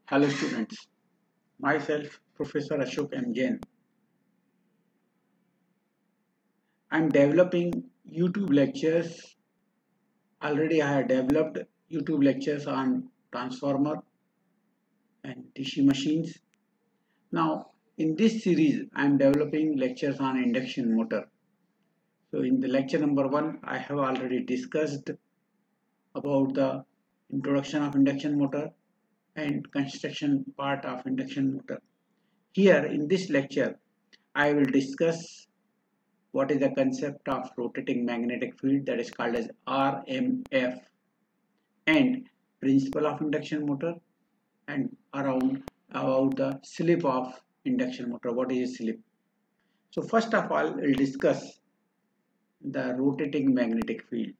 Hello students, myself Professor Ashok M. Jain. I am developing YouTube lectures. Already I have developed YouTube lectures on transformer and DC machines. Now in this series I am developing lectures on induction motor. So in the lecture number 1 I have already discussed about the introduction of induction motor and construction part of induction motor. Here in this lecture I will discuss what is the concept of rotating magnetic field, that is called as RMF, and principle of induction motor, and around about the slip of induction motor. What is a slip? So first of all we'll discuss the rotating magnetic field.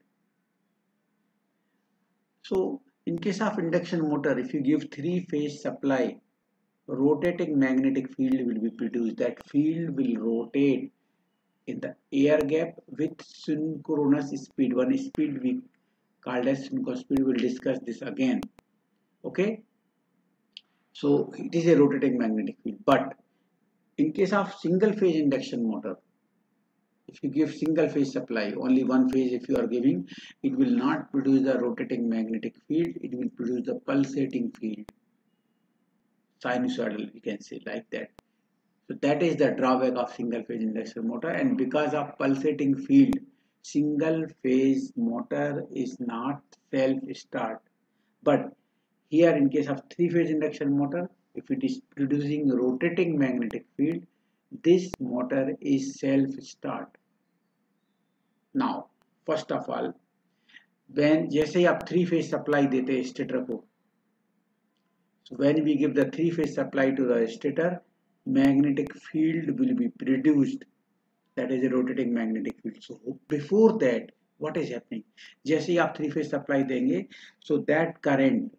So in case of induction motor, if you give three-phase supply, rotating magnetic field will be produced. That field will rotate in the air gap with synchronous speed. One speed we called as synchronous speed. We'll discuss this again. Okay. So it is a rotating magnetic field. But in case of single phase induction motor, if you give single phase supply, only one phase if you are giving, it will not produce the rotating magnetic field. It will produce the pulsating field. Sinusoidal, we can say like that. So that is the drawback of single phase induction motor, and because of pulsating field, single phase motor is not self-start. But here in case of three phase induction motor, if it is producing rotating magnetic field, this motor is self-start. Now first of all, when जैसे ही आप three phase supply देते हैं stator को, so when we give the three phase supply to the stator, magnetic field will be produced, that is a rotating magnetic field. So before that what is happening, जैसे ही आप three phase supply देंगे, so that current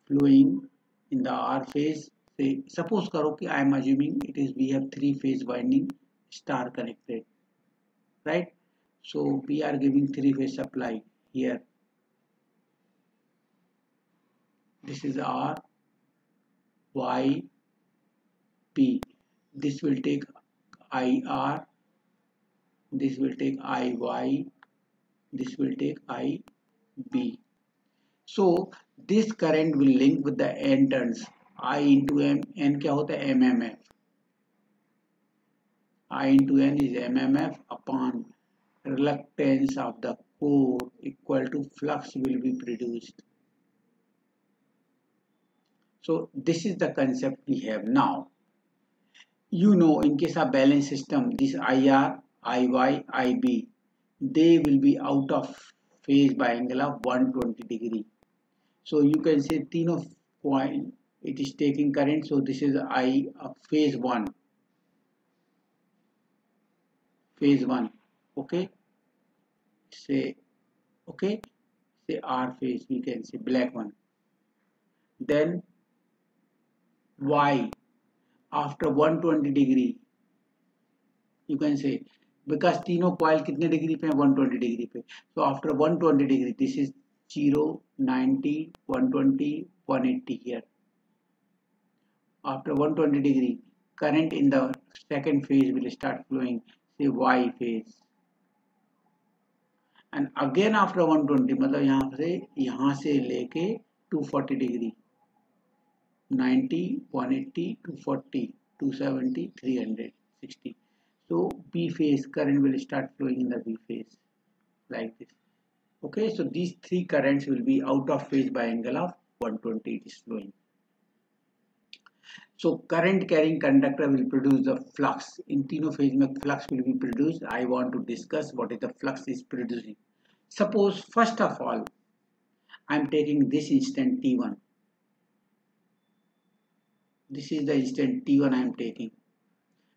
flowing in the R phase, say suppose करो कि I am assuming it is we have three phase winding star connected, right? So we are giving three phase supply here. This is R, Y, P. This will take IR, this will take IY, this will take IB. So this current will link with the N turns. I into M, N क्या होता है MMF. I into N is MMF upon reluctance of the core equal to flux will be produced. So this is the concept we have now. You know, in case of balance system, this IR, IY, IB, they will be out of phase by angle of 120 degree. So you can say तीनों coil, it is taking current. So this is I phase 1. Phase 1. Okay. Say okay. Say R phase, we can say black one. Then Y after 120 degree, you can say, because तीनों coil कितने degree पे है 120 degree पे. So after 120 degree, this is 0, 90, 120, 180 here. After 120 degree, current in the second phase will start flowing, say Y phase. And again after 120, मतलब यहाँ से लेके 240 degree, 90, 180, 240, 270, 360. So B phase current will start flowing in the B phase like this. Okay, so these three currents will be out of phase by angle of 120, it is flowing. So current carrying conductor will produce the flux. In तीनों phase में flux will be produced. I want to discuss what is the flux is producing. Suppose first of all I am taking this instant T1. This is the instant T1 I am taking,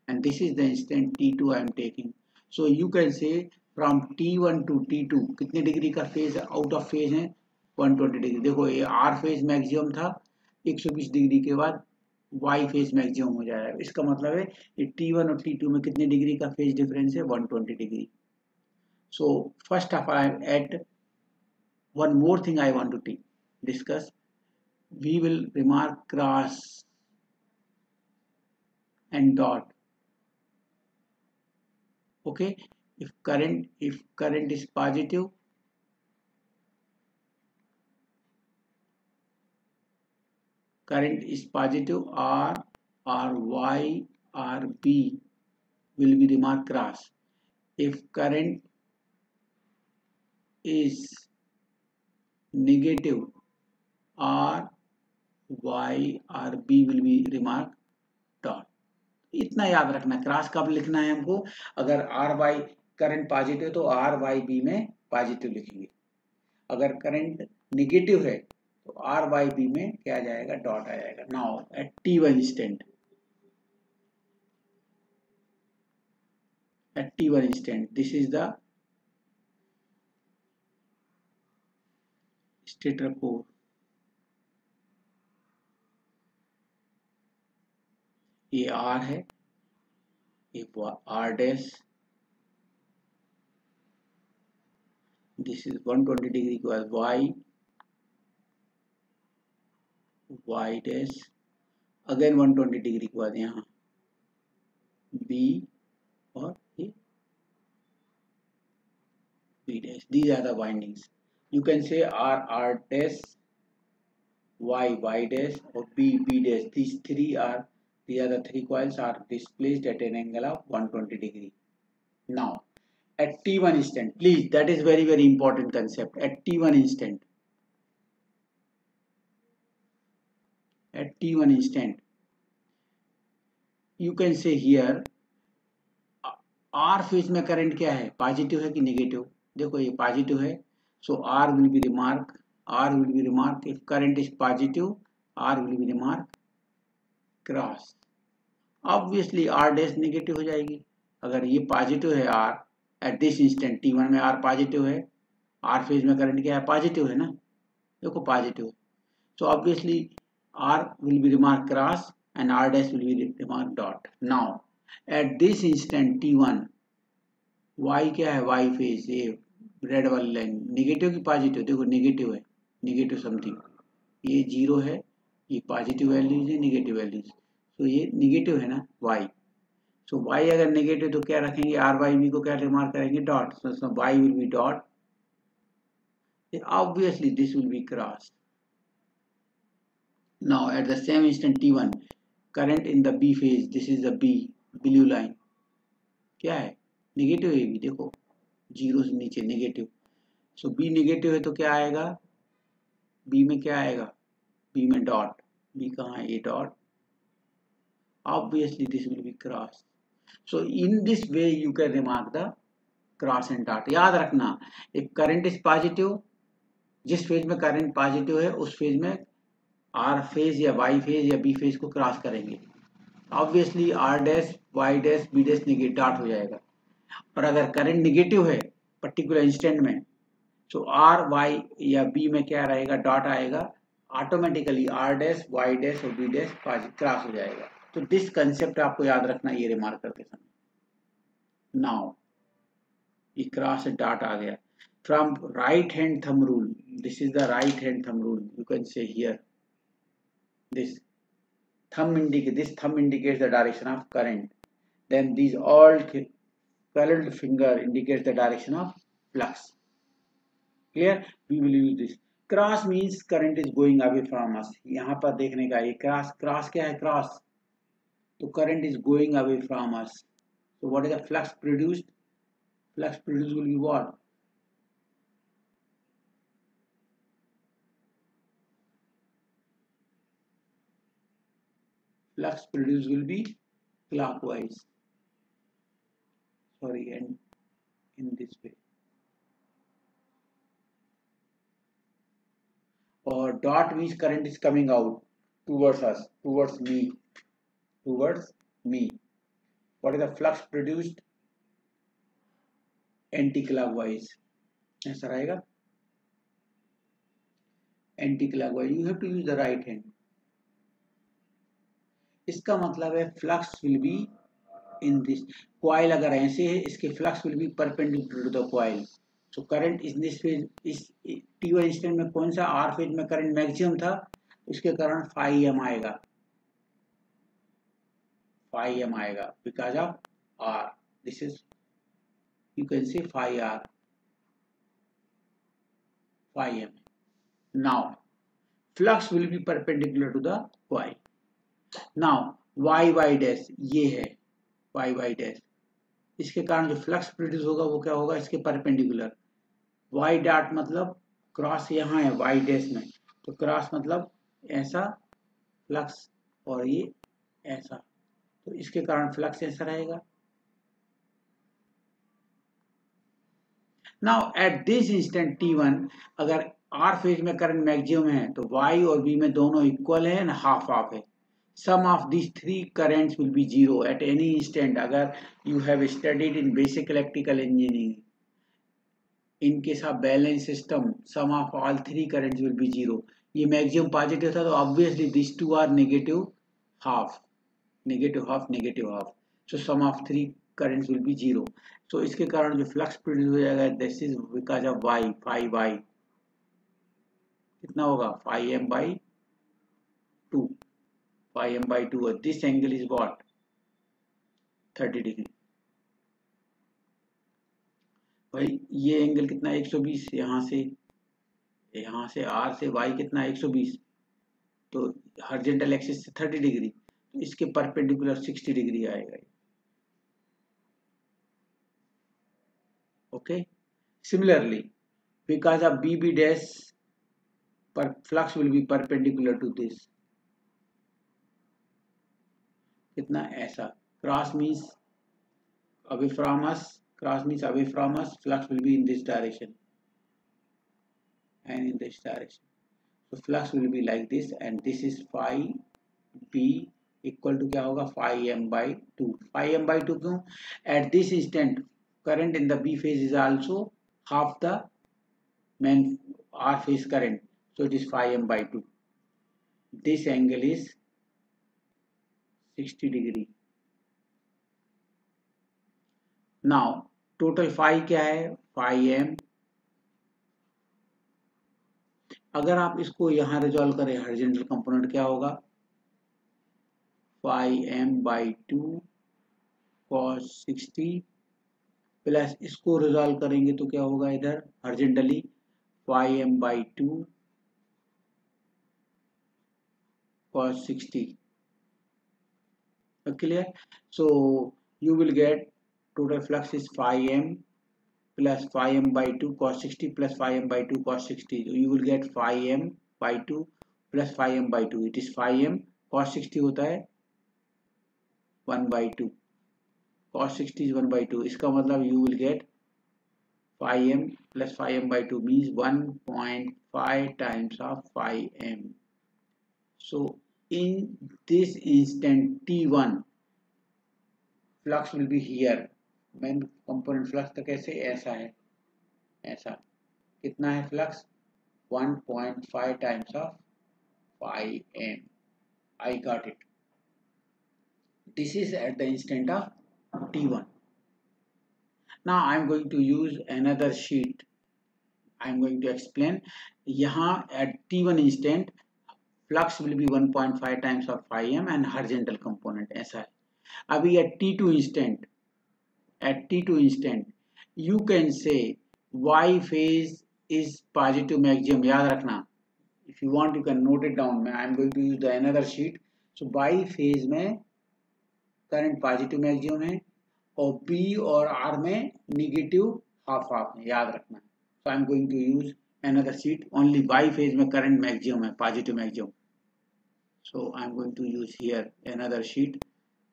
and this is the instant T2 I am taking. So you can say from T1 to T2 कितने degree का phase out of phase है 120 degree. देखो ये R phase maximum था, 120 degree के बाद Y phase maximum हो जाएगा. इसका मतलब है ये T1 और T2 में कितने डिग्री का फेज डिफरेंस है 120 degree. So first of all I am at one more thing I want to discuss. we will remark cross and dot. Okay, if current is positive, R or Y or B will be remarked cross. If current is negative, R, Y और B will be remarked dot. इतना याद रखना, cross कब लिखना है हमको, अगर R Y current positive तो आर वाई बी में पॉजिटिव लिखेंगे, अगर करंट निगेटिव है तो आर वाई बी में क्या आ जाएगा, डॉट आ जाएगा. Now at T1 instant, this is the stator core. ये R है, ये R dash, this is 120 degree के बाद Y डैश, अगेन 120 डिग्री के बाद यहाँ B और ये B dash. These are the windings. You can say R dash, Y dash, or B dash. These are the three coils are displaced at an angle of 120 degree. Now, at T1 instant, please, that is very, very important concept. At T1 instant, you can say here, R phase में current क्या है, positive है कि negative. देखो ये positive है, so R will be remarked. If current is positive, R will be remarked cross. Obviously R dash negative हो जाएगी. अगर ये पॉजिटिव है R at this instant T1 में R पॉजिटिव है, R फेज में करंट क्या है, पॉजिटिव है ना, देखो पॉजिटिव है, so obviously R will be remarked cross and R dash will be remarked dot. Now at this instant T1, Y क्या है, Y फेज, ये रेड वाली लाइन नेगेटिव की पॉजिटिव, देखो नेगेटिव है, नेगेटिव समथिंग, ये जीरो है, ये पॉजिटिव वैल्यूज है, नेगेटिव वैल्यूज, तो ये नेगेटिव है ना Y. सो Y अगर नेगेटिव तो क्या रखेंगे, आर वाई बी को क्या रिमार्क करेंगे, dot. So Y will be dot, obviously this will be cross. Now at the same instant T1, current in the B phase, this is the B blue line, क्या है, negative है भी, देखो zero से नीचे negative, सो B negative है तो क्या आएगा, B में क्या आएगा, B में डॉट, B कहाँ है, ये dot, obviously this will be cross. So in this way you can remark the cross and dot. याद रखना, if current is positive, जिस फेज में करंट पॉजिटिव है उस फेज में R फेज या Y फेज या B फेज को क्रॉस करेंगे, obviously R dash, Y dash, B dash negative dot हो जाएगा. और अगर करंट नेगेटिव है पर्टिकुलर इंस्टेंट में, तो R Y या B में क्या रहेगा, डॉट आएगा, automatically R dash, Y dash और B डैश क्रॉस हो जाएगा. तो दिस कंसेप्ट आपको याद रखना ये रिमार्क करते समय. नाउ ये क्रॉस डॉट आ गया. From right hand thumb rule, this is the right hand thumb rule, you can say here this thumb indicates the direction of current, then these all colored finger indicates the direction of flux. Clear? We will use this. Cross means current is going away from us. यहाँ पर देखने का ये cross क्या है, cross, तो current is going away from us. So what is the flux produced? Flux produced will be what? Flux produced will be clockwise. Sorry, and in this way. Or dot means current is coming out towards us, towards me. What is the flux produced? Anti-clockwise. ऐसा रहेगा, anti-clockwise. You have to use the right hand. इसका मतलब है flux will be in this coil, अगर ऐसे है इसके flux will be perpendicular to the coil. So current is this phase, इस T1 इंस्टेंट में कौन सा R फेज में करंट मैक्सिमम था, इसके कारण phi m आएगा, phi m आएगा because of r. This is, you can see phi r, phi m. Now flux will be perpendicular to the y. Now y dash ये है y dash, इसके कारण जो फ्लक्स प्रोड्यूस होगा वो क्या होगा, इसके परपेंडिकुलर. y डॉट मतलब क्रॉस यहाँ है y डैश में, तो क्रॉस मतलब ऐसा फ्लक्स और ये ऐसा, तो इसके कारण फ्लक्स ऐसा रहेगा. Now at this instant t1 अगर r फेज में करंट मैक्सिमम है तो y और b में दोनों इक्वल है एंड हाफ हाफ है. Sum of these three currents will be zero at any instant. अगर you have studied in basic electrical engineering, in case of balance system, sum of all three currents will be zero. ये maximum positive था तो obviously these two are negative half, negative half, negative half. So sum of three currents will be zero. So इसके कारण जो flux produce हो जाएगा, this is because of y, phi y कितना होगा, phi m by 2. Phi m by 2. This angle is what? 30 degree. भाई ये angle कितना है, 120. यहाँ से r से y कितना है, 120. तो हॉरिजॉन्टल एक्सिस से 30 डिग्री, तो इसके परपेंडिकुलर 60 डिग्री आएगा. Okay. Similarly because of b dash पर flux will be perpendicular to this. कितना ऐसा, cross means away from us, cross means away from us, flux will be in this direction and in this direction. So flux will be like this and this is phi b equal to क्या होगा, phi m by 2. Phi m by 2 क्यों, at this instant current in the b phase is also half the main r phase current, so it is phi m by 2. This angle is 60 degree. Now total phi क्या है, phi m. अगर आप इसको यहाँ resolve करें, horizontal component क्या होगा, phi m by 2 cos 60 plus इसको रिजॉल्व करेंगे तो क्या होगा इधर horizontally, phi m by 2 cos 60. Clear? So you will get total flux is phi m plus phi m by 2 cos 60 plus phi m by 2 cos 60. So you will get phi m by 2 plus phi m by 2. It is phi m cos 60 होता है 1 by 2. Cos 60 is 1 by 2. इसका मतलब you will get phi m plus phi m by 2 means 1.5 times of phi m. So in this instant t1 flux will be here. Main component flux तो कैसे ऐसा है, ऐसा. कितना है flux, 1.5 times of phi m. I got it. This is at the instant of t1. Now I am going to use another sheet. I am going to explain. यहाँ at t1 instant flux will be 1.5 times of phi m and horizontal component ऐसा है. अभी at t2 instant, you can say y phase is positive maximum. याद रखना. If you want you can note it down. I am going to use the another sheet. So y phase में current positive maximum है और b और r में negative half half है, याद रखना. So I am going to use another sheet. Only y phase में current maximum है, positive maximum. So I am going to use here another sheet.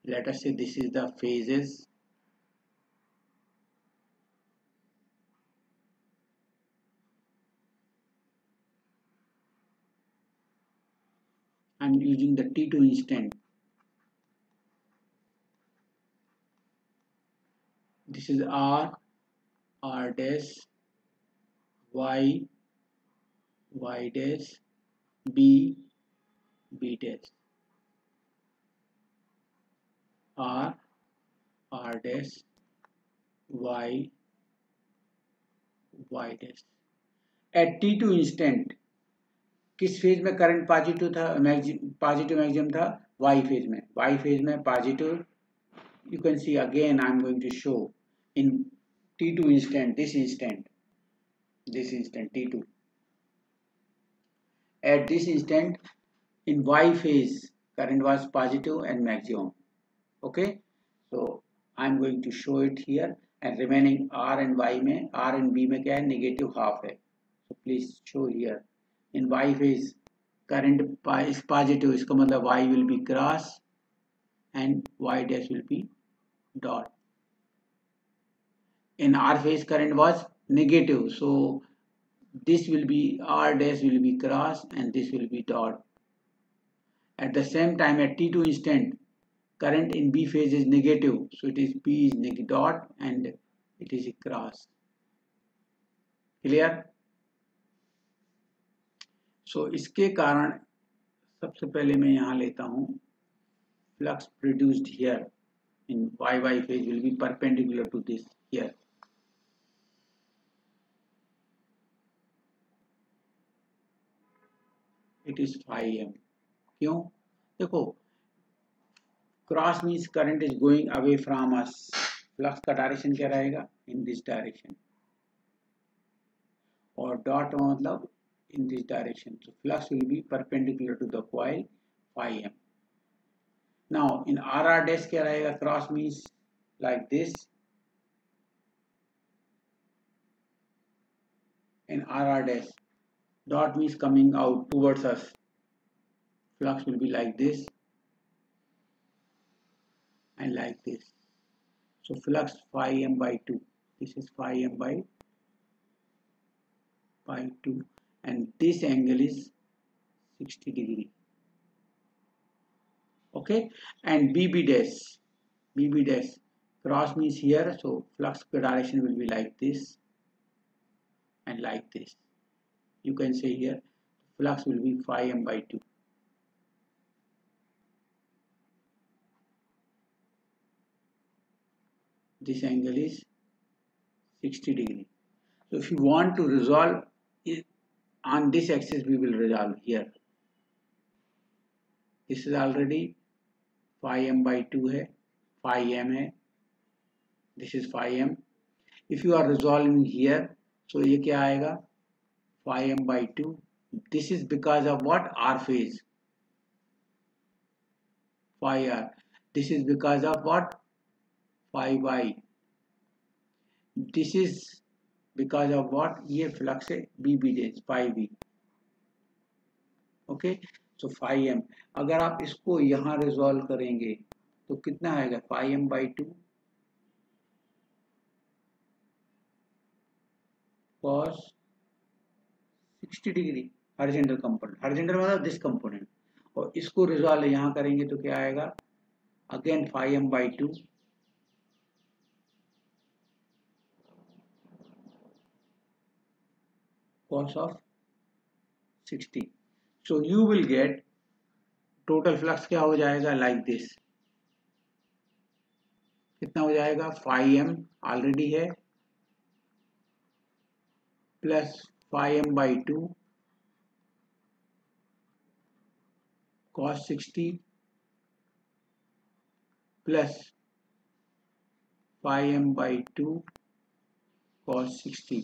Let us say this is the phases. I am using the t2 instant. This is r dash, y dash, b dash, r dash, y dash. At t2 instant किस phase में current positive था, positive maximum था? Y phase में। Y phase में positive, you can see again I'm going to show in T2 instant, this instant T2. At this instant in Y phase current was positive and maximum. Okay, so I'm going to show it here, and remaining R and Y में, R and B में क्या है? Negative half है. So please show here in Y phase current is positive, इसका मतलब Y will be cross and Y dash will be dot. In R phase current was negative, so this will be R dash will be cross and this will be dot. At the same time at T2 instant current in B phase is negative, so it is B is negative dot and it is a cross. Clear? So इसके कारण सबसे पहले मैं यहाँ लेता हूँ flux produced here in YY phase will be perpendicular to this here. It is phi m. क्यों? देखो, cross means current is going away from us, flux का डायरेक्शन क्या रहेगा? इन दिस डायरेक्शन, और डॉट मतलब in this direction, so flux will be perpendicular to the coil phi m. Now in RR dash क्या रहेगा? Cross means like this, in RR dash dot means coming out towards us, flux will be like this and like this, so flux phi m by 2, this is phi m by 2 and this angle is 60 degree. Okay, and BB dash cross means here, so flux direction will be like this and like this. You can say here flux will be phi m by 2. This angle is 60 degree. So if you want to resolve it on this axis, we will resolve here. This is already phi m by 2 है, phi m है, this is phi m. If you are resolving here, so ये क्या आएगा? Phi m by 2. This is because of what? R phase. Phi r. This is because of what? Phi y. This is because of what? ये flux है BB dash, phi b. Okay, so phi m. अगर आप इसको यहाँ resolve करेंगे तो कितना आएगा? phi m by 2 cos 60 degree, horizontal component, horizontal मतलब दिस कंपोनेंट, और इसको रिजॉल्व यहाँ करेंगे तो क्या आएगा? Again phi m by 2 cos of 60. So you will get total flux क्या हो जाएगा? Like this. कितना हो जाएगा? phi m ऑलरेडी है plus phi m by 2 cos 60 plus phi m by 2 cos 60.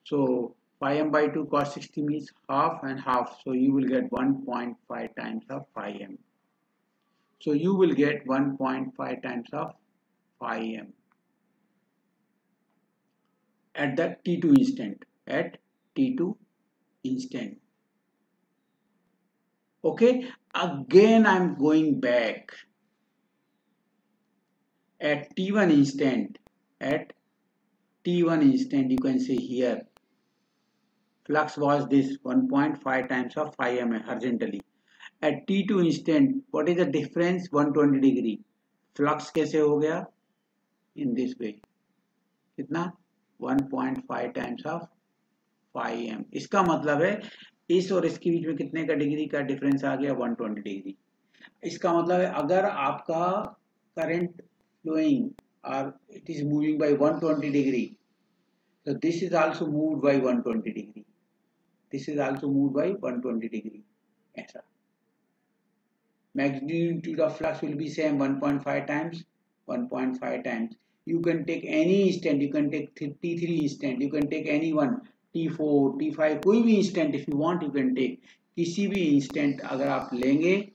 So phi m by 2 cos 60 means half and half, so you will get 1.5 times of phi m. So you will get 1.5 times of phi m at the T2 instant, at T2 instant. Okay, again I'm going back at T1 instant. At T1 instant, you can see here flux was this 1.5 times of phi m horizontally. At T2 instant, what is the difference? 120 degree. Flux कैसे हो गया? In this way. कितना? 1.5 times of phi m. इसका मतलब है इस और इसके बीच में कितने का डिग्री का डिफरेंस आ गया? 120 डिग्री. इसका मतलब है अगर आपका current flowing or it is moving by 120 degree, so this is also moved by 120 degree. This is also moved by 120 degree. ऐसा. Magnitude of flux will be same 1.5 times. 1.5 times. You can take any instant. You can take T3 instant. You can take any one. T4, T5, कोई भी instant if you want you can take. किसी भी instant अगर आप लेंगे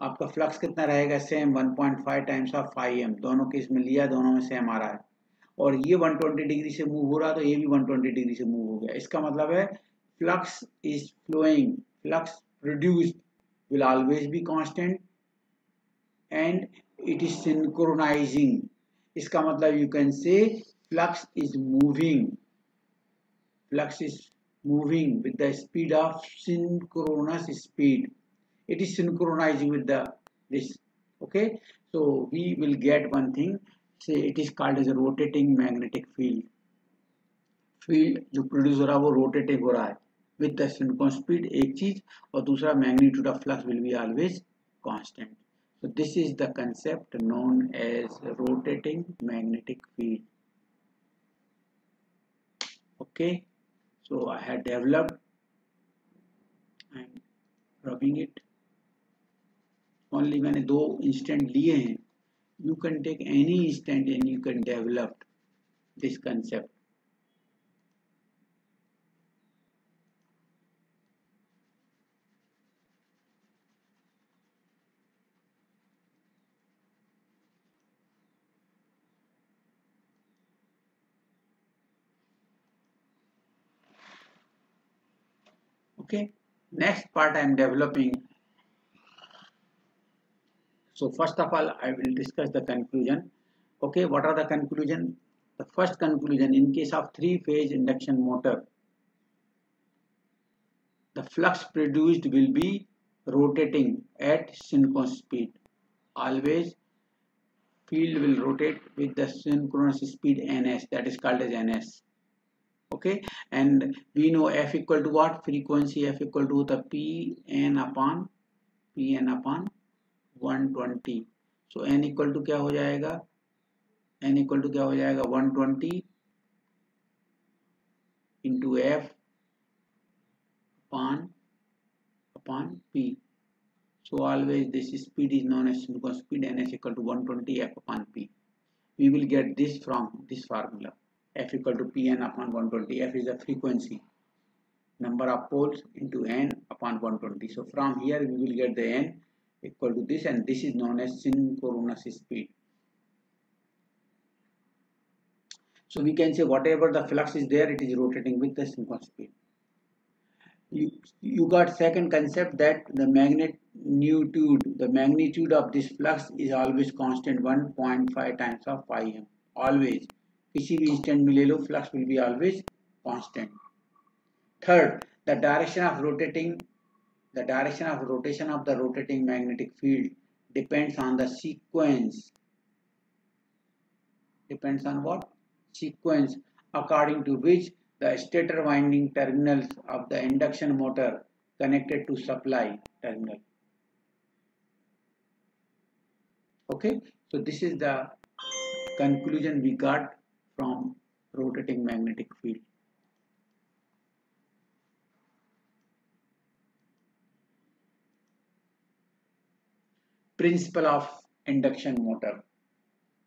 आपका flux कितना रहेगा सेम 1.5 टाइम्स ऑफ 5m. दोनों केस में लिया दोनों में सेम आ रहा है और ये 120 डिग्री से मूव हो रहा तो ये भी 120 डिग्री से मूव हो गया. इसका मतलब है flux is flowing, flux produced will always be constant and it is synchronizing. इसका मतलब you can say flux is moving with the speed of synchronous speed. It is synchronizing with the this. Okay, so we will get one thing, say it is called as a rotating magnetic field. Field जो produce हो रहा है वो rotating हो रहा है with the synchronous speed, एक चीज, और दूसरा magnitude of flux will be always constant. So this is the concept known as rotating magnetic field. Okay, so I had developed and rubbing it. Only मैंने दो instant लिए हैं. You can take any instant and you can develop this concept. Okay, next part I am developing. So first of all, I will discuss the conclusion. Okay, what are the conclusion? The first conclusion, in case of three-phase induction motor, the flux produced will be rotating at synchronous speed. Always field will rotate with the synchronous speed ns, that is called as ns. Okay, and we know f equal to what? Frequency f equal to the pn upon 120. So n equal to क्या हो जाएगा? n equal to क्या हो जाएगा? 120 into f upon p. So always this speed is known as synchronous speed, ns equal to 120 f upon p. We will get this from this formula. F equal to Pn upon 120. F is the frequency, number of poles into n upon 120. So from here we will get the n equal to this, and this is known as synchronous speed. So we can say whatever the flux is there, it is rotating with the synchronous speed. You got second concept that the magnitude of this flux is always constant, 1.5 times of 5m. Always. किसी भी instant में ले लो, flux will be always constant. Third, the direction of rotation of the rotating magnetic field depends on the sequence. Depends on what? Sequence according to which the stator winding terminals of the induction motor connected to supply terminal. Okay, so this is the conclusion we got from rotating magnetic field. Principle of induction motor.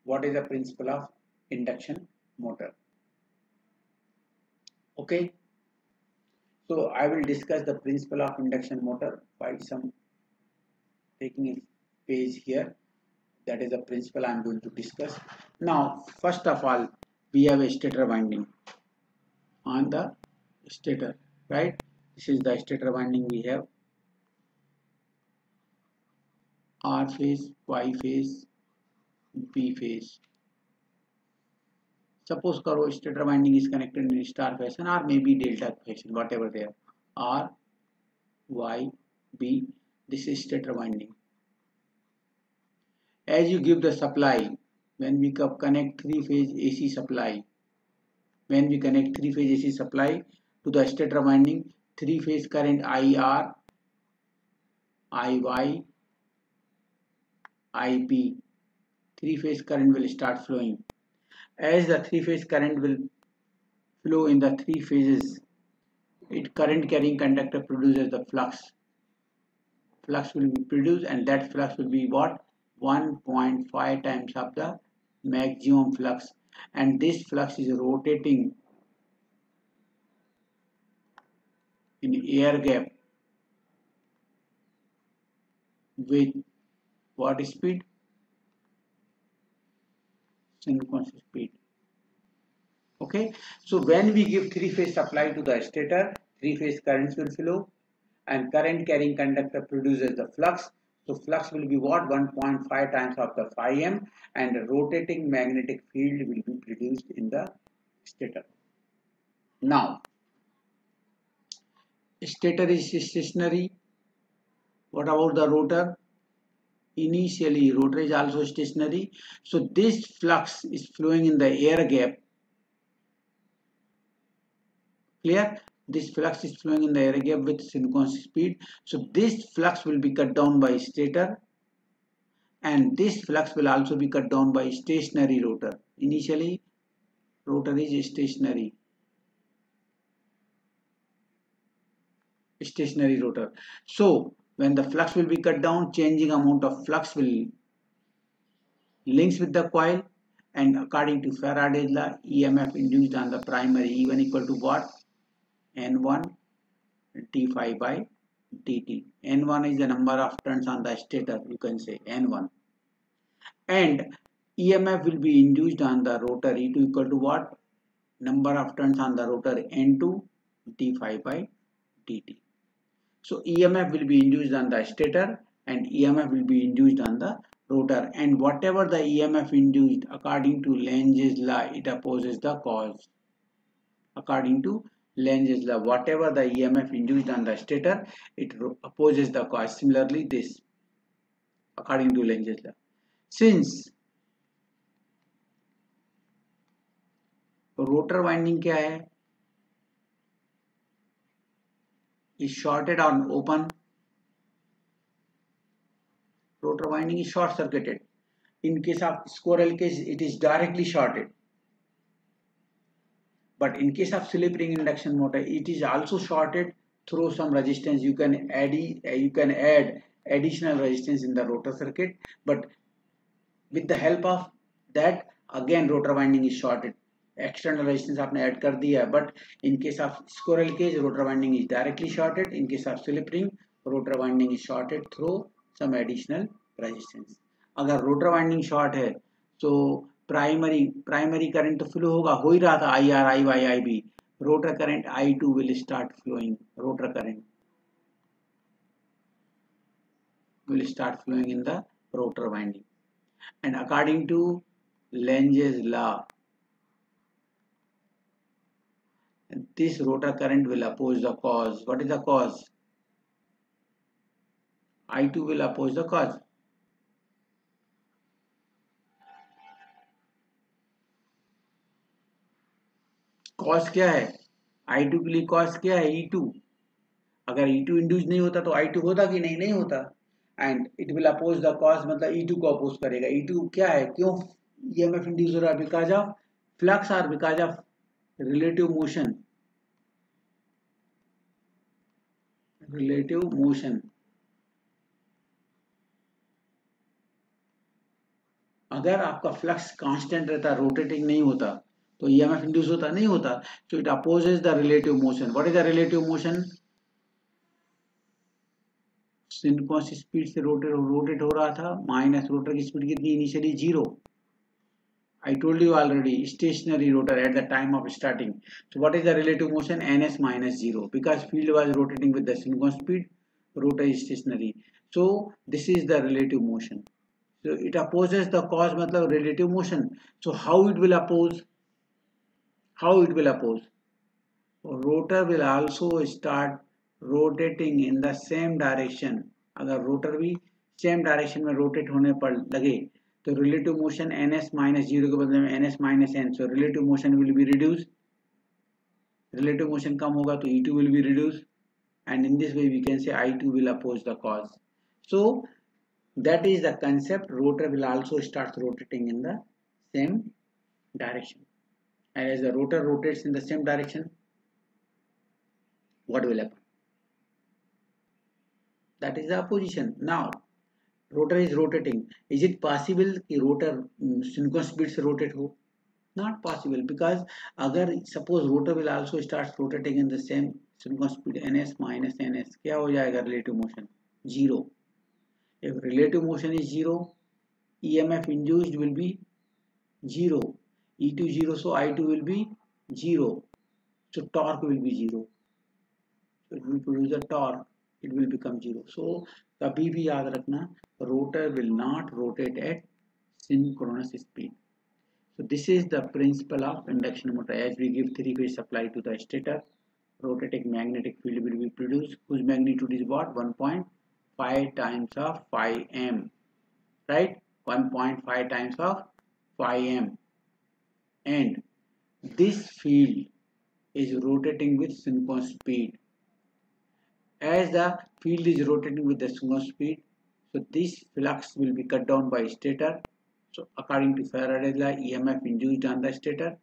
What is the principle of induction motor? Okay, so I will discuss the principle of induction motor by taking a page here. That is the principle I am going to discuss. Now, first of all, we have a stator winding on the stator, right? This is the stator winding we have. R phase, Y phase, P phase. Suppose karo stator winding is connected in star fashion or maybe delta fashion, whatever they are. R, Y, B. This is stator winding. As you give the supply, when we connect three-phase AC supply, to the stator winding, three-phase current IR, IY, IB, three-phase current will start flowing. As the three-phase current will flow in the three phases, it current carrying conductor produces the flux. Flux will be produced, and that flux will be what? 1.5 times of the maximum flux, and this flux is rotating in air gap with what speed? Synchronous speed. Okay, so when we give three-phase supply to the stator, three-phase currents will flow, and current carrying conductor produces the flux. So flux will be what? 1.5 times of the phi m, and a rotating magnetic field will be produced in the stator. Now, stator is stationary. What about the rotor? Initially, rotor is also stationary. So this flux is flowing in the air gap. Clear? This flux is flowing in the air gap with synchronous speed. So this flux will be cut down by stator, and this flux will also be cut down by stationary rotor. Initially, rotor is stationary rotor. So when the flux will be cut down, changing amount of flux will links with the coil, and according to Faraday's law, EMF induced on the primary E1 equal to what? N1 d phi by dt. N1 is the number of turns on the stator, you can say N1. And EMF will be induced on the rotor E2 equal to what? Number of turns on the rotor N2 d phi by dt. So EMF will be induced on the stator, and EMF will be induced on the rotor, and whatever the EMF induced according to Lentz's law, it opposes the cause. According to Lentz's law, whatever the EMF induced on the stator, it opposes the cause. Similarly, this, according to Lentz's law. Since rotor winding क्या है? Is shorted or open? Rotor winding is short circuited. In case of squirrel case, it is directly shorted. But in case of slip ring induction motor, it is also shorted through some resistance. You can add additional resistance in the rotor circuit, but with the help of that, again rotor winding is shorted. External resistance आपने add कर दिया है, but in case of squirrel case, rotor winding is directly shorted. In case of slip ring, rotor winding is shorted through some additional resistance. अगर rotor winding short है, तो primary current तो flow होगा, हो ही रहा था, IR, IY, IB. Rotor current I2 will start flowing. Rotor current will start flowing in the rotor winding, and according to Lentz's law, this rotor current will oppose the cause. What is the cause? I2 will oppose the cause. Cos क्या है? I2 के लिए cos क्या है? E2. अगर E2 induce नहीं होता तो I2 होता कि नहीं होता, and it will oppose the cause, मतलब E2 को अपोज करेगा. E2 क्या है? क्यों EMF इंड्यूस हो रहा है? बिकॉज ऑफ फ्लक्स और बिकॉज ऑफ रिलेटिव मोशन. अगर आपका फ्लक्स कांस्टेंट रहता, रोटेटिंग नहीं होता, तो EMF इंड्यूस होता नहीं होता. So it opposes the relative motion. What is the relative motion? Synchronous speed से रोटेट हो रहा था, माइनस रोटर की स्पीड कितनी? Initially 0. I told you already, stationary rotor at the time of starting. So what is the relative motion? Ns minus 0. Because field was rotating with the synchronous speed, rotor is stationary. So this is the relative motion. So it opposes the cause, matlab relative motion. So how it will oppose? Rotor will also start rotating in the same direction. अगर rotor भी same direction में rotate होने पर लगे, तो relative motion ns minus 0 के बदले में ns minus n. So relative motion will be reduce. Relative motion कम होगा तो E2 will be reduce, and in this way we can say I2 will oppose the cause. So that is the concept. Rotor will also start rotating in the same direction, and as the rotor rotates in the same direction, what will happen? That is the opposition. Now rotor is rotating. Is it possible कि rotor synchronous speed से rotate हो? Not possible, because अगर suppose rotor will also start rotating in the same synchronous speed ns minus ns, क्या हो जाएगा relative motion? Zero. If relative motion is zero, EMF induced will be zero. E2 zero, so I2 will be zero. So torque will be zero. So it will produce a torque. It will become zero. So कभी भी याद रखना, rotor will not rotate at synchronous speed. So this is the principle of induction motor. As we give three-phase supply to the stator, rotating magnetic field will be produced, whose magnitude is what? 1.5 times of phi m, right? 1.5 times of phi m, and this field is rotating with synchronous speed. As the field is rotating with the synchronous speed, so this flux will be cut down by stator. So according to Faraday's law, EMF induced on the stator,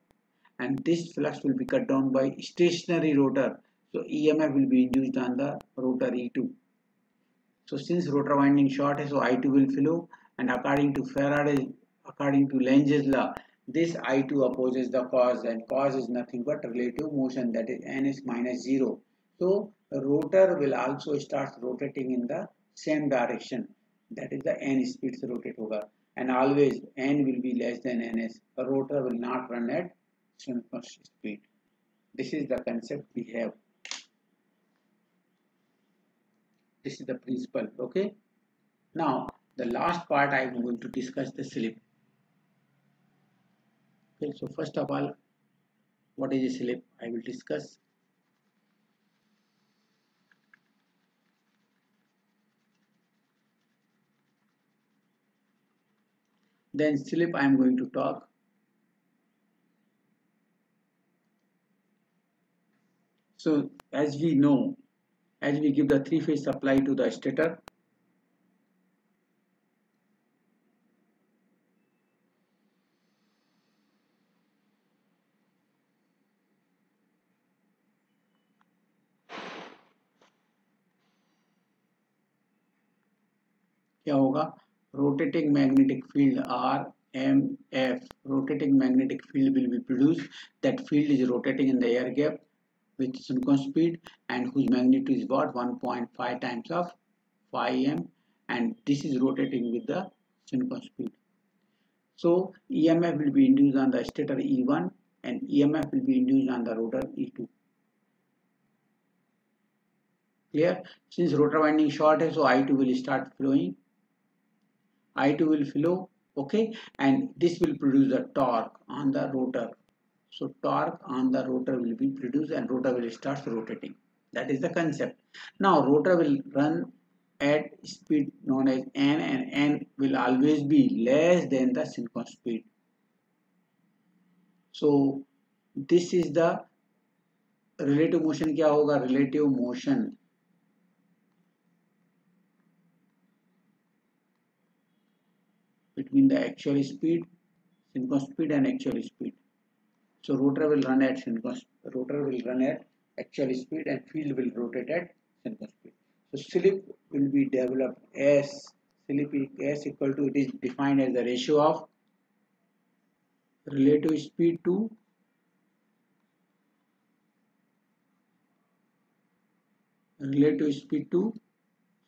and this flux will be cut down by stationary rotor. So EMF will be induced on the rotor E2. So since rotor winding short is, so I2 will flow, and according to Lentz's law, this I2 opposes the cause, and cause is nothing but relative motion, that is ns minus 0. So the rotor will also start rotating in the same direction, that is the n speed se rotate hoga, and always n will be less than ns. The rotor will not run at synchronous speed. This is the concept we have. This is the principle. Okay. Now the last part I am going to discuss the slip. Okay. So first of all, what is a slip? I will discuss. Then slip I am going to talk. So as we know, as we give the three-phase supply to the stator, क्या होगा? Rotating magnetic field RMF, rotating magnetic field will be produced. That field is rotating in the air gap with synchronous speed, and whose magnitude is what? 1.5 times of phi m, and this is rotating with the synchronous speed. So EMF will be induced on the stator E1, and EMF will be induced on the rotor E2. Clear? Since rotor winding short is, so I2 will start flowing. I2 will flow, okay, and this will produce a torque on the rotor. So torque on the rotor will be produced, and rotor will start rotating. That is the concept. Now rotor will run at speed known as n, and n will always be less than the synchronous speed. So this is the relative motion. क्या होगा? Relative motion between the actual speed, synchronous speed, and actual speed. So rotor will run at actual speed, and field will rotate at synchronous speed. So slip will be developed as slip is equal to, it is defined as the ratio of relative speed to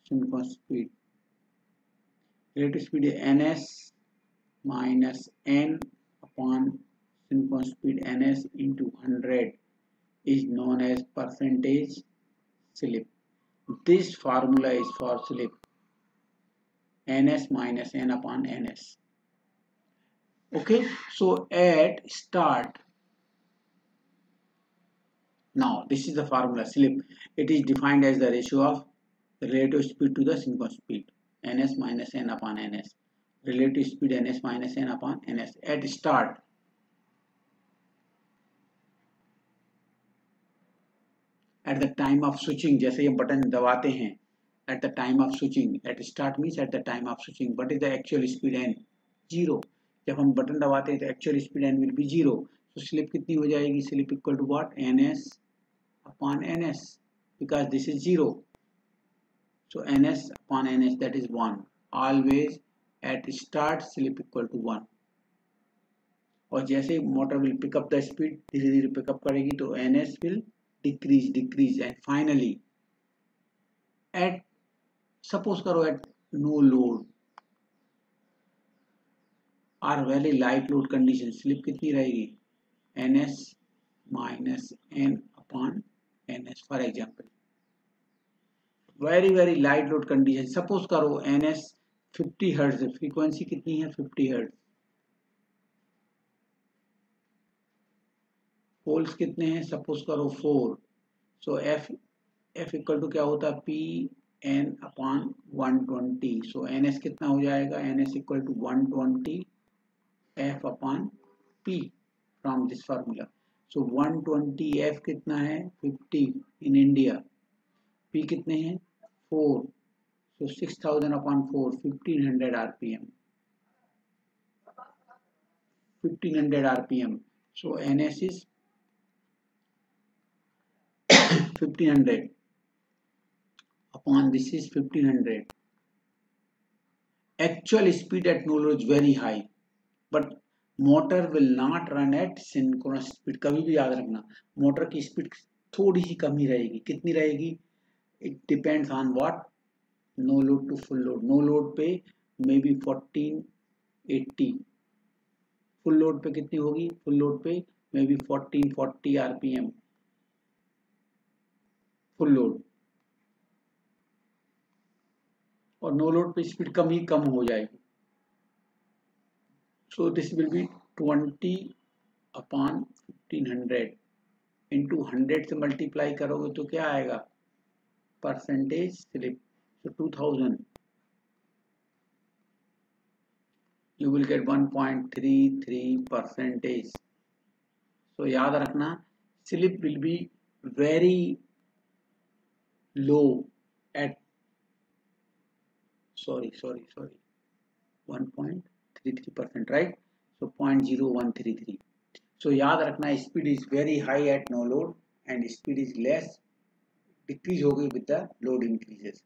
synchronous speed. Relative speed is ns minus n upon synchronous speed ns into 100 is known as percentage slip. This formula is for slip, ns minus n upon ns. Okay, so at start, now this is the formula slip. It is defined as the ratio of the relative speed to the synchronous speed, ns minus n upon ns. Relative speed ns minus n upon ns at start. At the time of switching, जैसे ये button दबाते हैं, at the time of switching, at start means at the time of switching. What is the actual speed n? 0. जब हम button दबाते हैं तो actual speed n will be 0. So slip कितनी हो जाएगी? Slip equal to what? ns upon ns. because this is 0. So ns upon ns, that is 1. Always at start slip equal to 1. और जैसे motor will pick up the speed, धीरे धीरे pick up करेगी तो ns will decrease and finally at, suppose करो at no load or very light load condition, slip कितनी रहेगी? ns minus n upon ns, for example. very light load condition, suppose करो ns 50 hertz है, frequency कितनी है? 50 hertz. Poles कितने हैं? Suppose करो 4. सो f इक्वल टू क्या होता है? p n upon 120. So ns कितना हो जाएगा? ns equal to 120 f upon p from this formula. So 120 f कितना है? 50 इन इंडिया. p कितने हैं? 4. सो 6000 upon 4, 1500 rpm. 1500 rpm. So ns is 1500 upon this is 1500. Actual speed at no load is very high, but motor will not run at synchronous speed. कभी भी याद रखना, motor की speed थोड़ी सी कम ही रहेगी. कितनी रहेगी? It depends on what? No load to full load. No load पे मे बी 1480. फुल लोड पे कितनी होगी? फुल लोड पे may be 1440 RPM full load, और नो लोड पे स्पीड कम हो जाएगी. So this will be 20 upon 1500 into 100 से मल्टीप्लाई करोगे तो क्या आएगा? Percentage slip. So 2000 you will get 1.33%. So याद रखना, slip will be very low at 1.33%, right? So 0.0133. So याद रखना, speed is very high at no load and speed is less, decrease होगी with the load increases.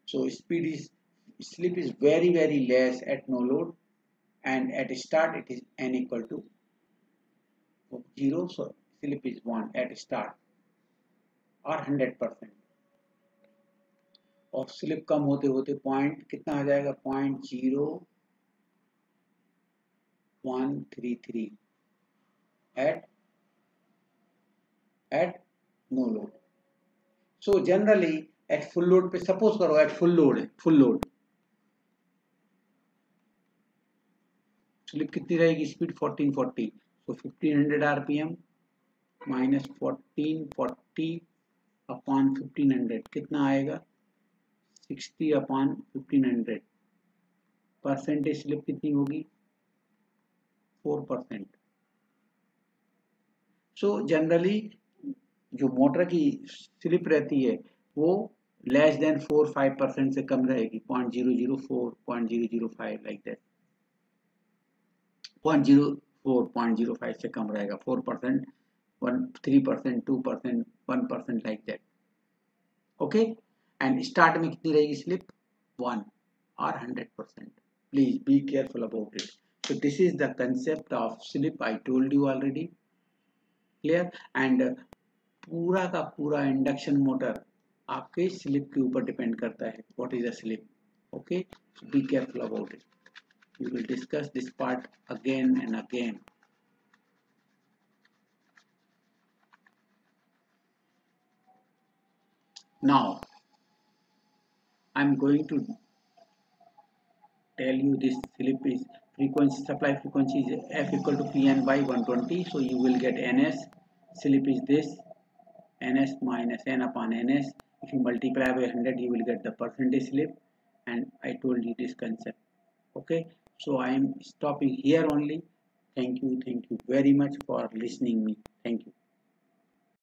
So slip is very less at no load, and at start it is n equal to 0. So slip is 1 at start or 100%. और slip कम होते होते point कितना आ जाएगा? 0.0133 at no load. So generally at full load पे, suppose करो at full load slip कितनी रहेगी? Speed 1440. सो 1500 RPM minus 1440 upon 1500 कितना आएगा? 60 अपॉन 1500. परसेंटेज स्लिप कितनी होगी? 4%. सो जनरली जो मोटर की स्लिप रहती है वो लेस देन 4-5% से कम रहेगी. 0.004, 0.005 लाइक दैट. 0.04, 0.05 से कम रहेगा. 4%, 3%, 2%, 1% like that. Okay. And start में कितनी रहेगी slip? 1 or 100%. Please be careful about it. So this is the concept of slip. I told you already. Clear? And पूरा का पूरा इंडक्शन मोटर आपके स्लिप के ऊपर डिपेंड करता है. What is a slip? Okay. Be careful about it. We will discuss this part again and again. Now, I'm going to tell you this slip is frequency, supply frequency is F equal to Pn by 120. So you will get Ns. Slip is this, Ns minus N upon Ns. If you multiply by 100, you will get the percentage slip. And I told you this concept. Okay. So I am stopping here only. Thank you very much for listening me. Thank you.